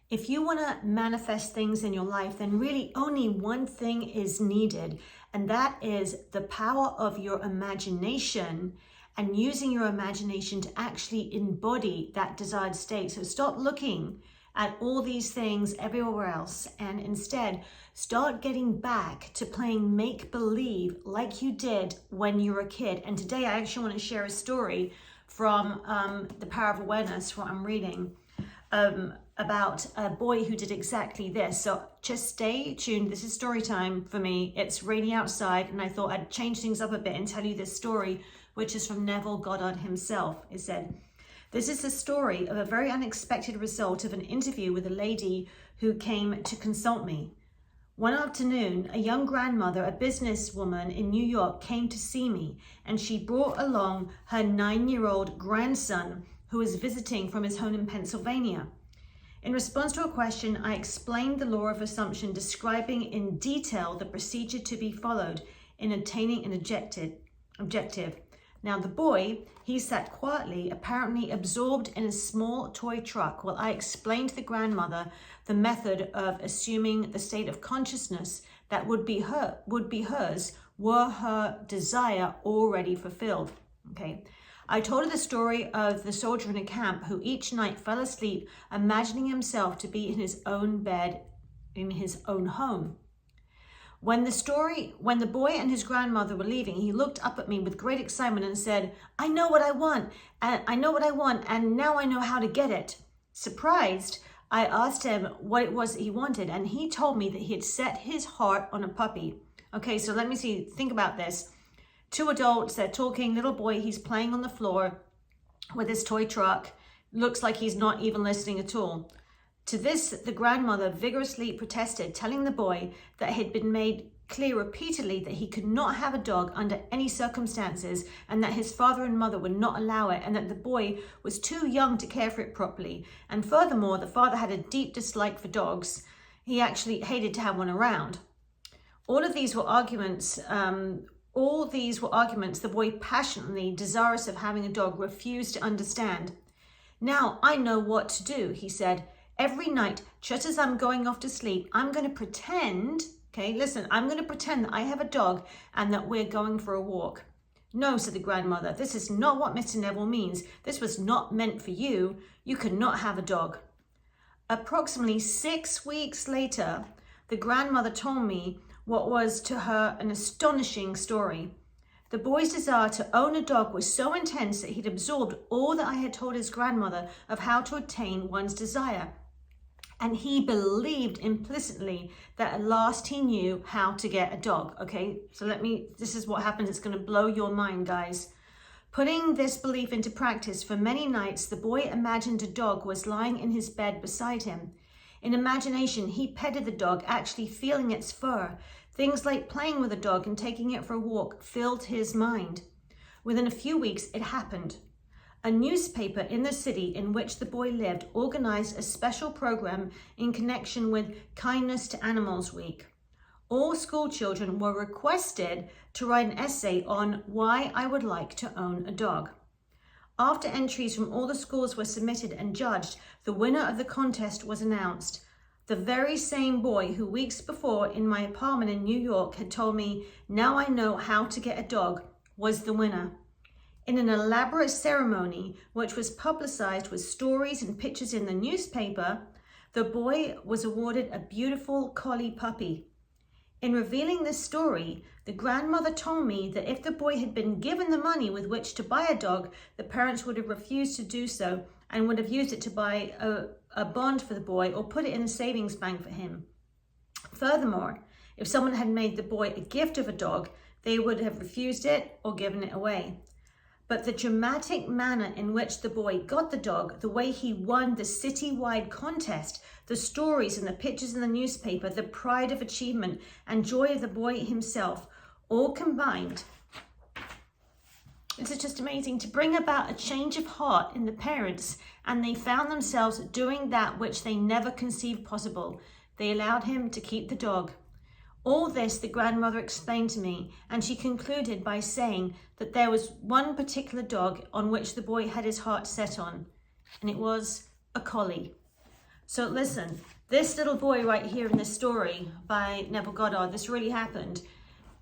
If you want to manifest things in your life, then really only one thing is needed, and that is the power of your imagination and using your imagination to actually embody that desired state. So stop looking at all these things everywhere else and instead start getting back to playing make-believe like you did when you were a kid. And today I actually want to share a story from The Power of Awareness, what I'm reading, about a boy who did exactly this. So just stay tuned. This is story time for me. It's rainy outside and I thought I'd change things up a bit and tell you this story, which is from Neville Goddard himself. It said, "This is the story of a very unexpected result of an interview with a lady who came to consult me. One afternoon, a young grandmother, a businesswoman in New York, came to see me, and she brought along her 9-year-old grandson who was visiting from his home in Pennsylvania. In response to a question, I explained the law of assumption, describing in detail the procedure to be followed in attaining an objective. Now the boy, he sat quietly, apparently absorbed in a small toy truck, while I explained to the grandmother the method of assuming the state of consciousness that would be hers were her desire already fulfilled." Okay. I told her the story of the soldier in a camp who each night fell asleep, imagining himself to be in his own bed in his own home. When the boy and his grandmother were leaving, he looked up at me with great excitement and said, I know what I want, and now I know how to get it." Surprised, I asked him what it was that he wanted, and he told me that he had set his heart on a puppy. Okay, so let me see, think about this. Two adults, they're talking, little boy, he's playing on the floor with his toy truck. Looks like he's not even listening at all. To this, the grandmother vigorously protested, telling the boy that it had been made clear repeatedly that he could not have a dog under any circumstances, and that his father and mother would not allow it, and that the boy was too young to care for it properly. And furthermore, the father had a deep dislike for dogs. He actually hated to have one around. All these were arguments the boy, passionately desirous of having a dog, refused to understand. "Now I know what to do," he said. "Every night, just as I'm going off to sleep, I'm going to pretend, I'm going to pretend that I have a dog and that we're going for a walk." "No," said the grandmother, "this is not what Mr. Neville means. This was not meant for you. You cannot have a dog." Approximately 6 weeks later, the grandmother told me what was to her an astonishing story. The boy's desire to own a dog was so intense that he'd absorbed all that I had told his grandmother of how to attain one's desire. And he believed implicitly that at last he knew how to get a dog. Okay, so this is what happens. It's going to blow your mind, guys. Putting this belief into practice, for many nights, the boy imagined a dog was lying in his bed beside him. In imagination, he petted the dog, actually feeling its fur. Things like playing with a dog and taking it for a walk filled his mind. Within a few weeks, it happened. A newspaper in the city in which the boy lived organized a special program in connection with Kindness to Animals Week. All school children were requested to write an essay on why I would like to own a dog. After entries from all the schools were submitted and judged, the winner of the contest was announced. The very same boy who weeks before in my apartment in New York had told me, "Now I know how to get a dog," was the winner. In an elaborate ceremony, which was publicized with stories and pictures in the newspaper, the boy was awarded a beautiful collie puppy. In revealing this story, the grandmother told me that if the boy had been given the money with which to buy a dog, the parents would have refused to do so and would have used it to buy a bond for the boy or put it in a savings bank for him. Furthermore, if someone had made the boy a gift of a dog, they would have refused it or given it away. But the dramatic manner in which the boy got the dog, the way he won the citywide contest, the stories and the pictures in the newspaper, the pride of achievement and joy of the boy himself, all combined. This is just amazing, to bring about a change of heart in the parents, and they found themselves doing that which they never conceived possible. They allowed him to keep the dog. All this the grandmother explained to me, and she concluded by saying that there was one particular dog on which the boy had his heart set on, and it was a collie. So listen, this little boy right here in this story by Neville Goddard, this really happened,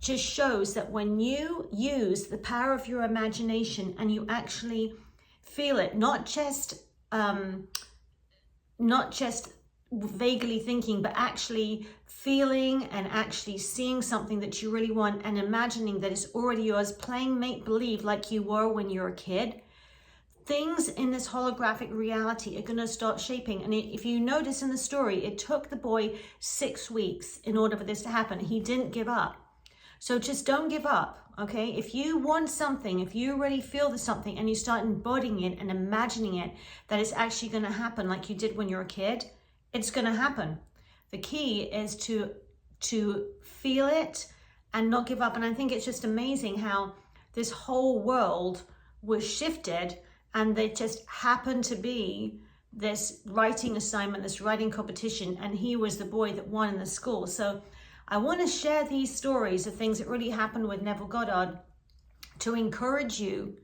just shows that when you use the power of your imagination and you actually feel it, not just vaguely thinking, but actually feeling and actually seeing something that you really want and imagining that it's already yours, playing make-believe like you were when you were a kid, things in this holographic reality are going to start shaping. And if you notice in the story, it took the boy 6 weeks in order for this to happen. He didn't give up. So just don't give up, okay? If you want something, if you really feel there's something and you start embodying it and imagining it, that it's actually going to happen like you did when you're a kid, it's going to happen. The key is to feel it and not give up. And I think it's just amazing how this whole world was shifted, and there just happened to be this writing assignment, this writing competition, and he was the boy that won in the school. So I want to share these stories of things that really happened with Neville Goddard to encourage you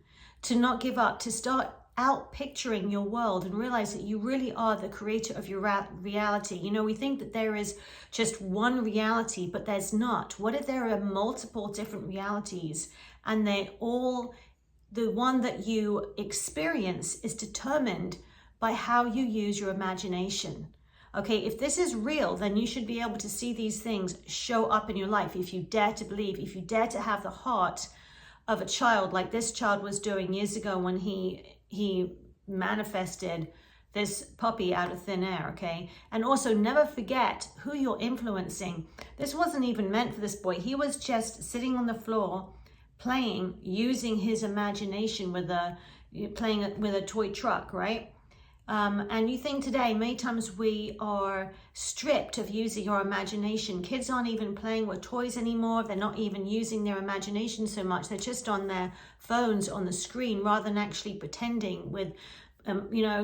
to not give up, to start out picturing your world and realize that you really are the creator of your reality. You know, we think that there is just one reality, but there's not. What if there are multiple different realities, and they all, the one that you experience is determined by how you use your imagination? Okay, if this is real, then you should be able to see these things show up in your life if you dare to believe, if you dare to have the heart of a child like this child was doing years ago when he manifested this puppy out of thin air, okay? And also never forget who you're influencing. This wasn't even meant for this boy. He was just sitting on the floor playing, using his imagination playing with a toy truck, right? And you think today, many times we are stripped of using our imagination. Kids aren't even playing with toys anymore. They're not even using their imagination so much. They're just on their phones on the screen rather than actually pretending with,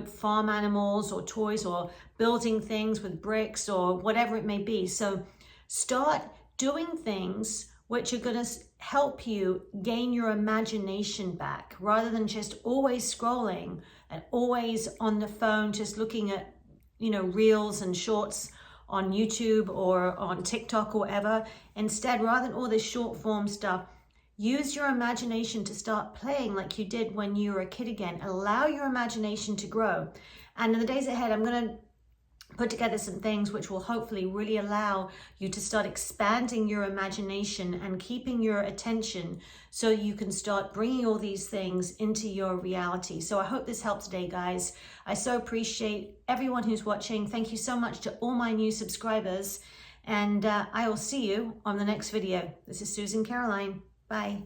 farm animals or toys or building things with bricks or whatever it may be. So start doing things which are going to help you gain your imagination back, rather than just always scrolling and always on the phone, just looking at, reels and shorts on YouTube or on TikTok or whatever. Instead, rather than all this short form stuff, use your imagination to start playing like you did when you were a kid again. Allow your imagination to grow. And in the days ahead, I'm going to put together some things which will hopefully really allow you to start expanding your imagination and keeping your attention so you can start bringing all these things into your reality. So I hope this helped today, guys. I so appreciate everyone who's watching. Thank you so much to all my new subscribers, and I will see you on the next video. This is Susan Caroline. Bye.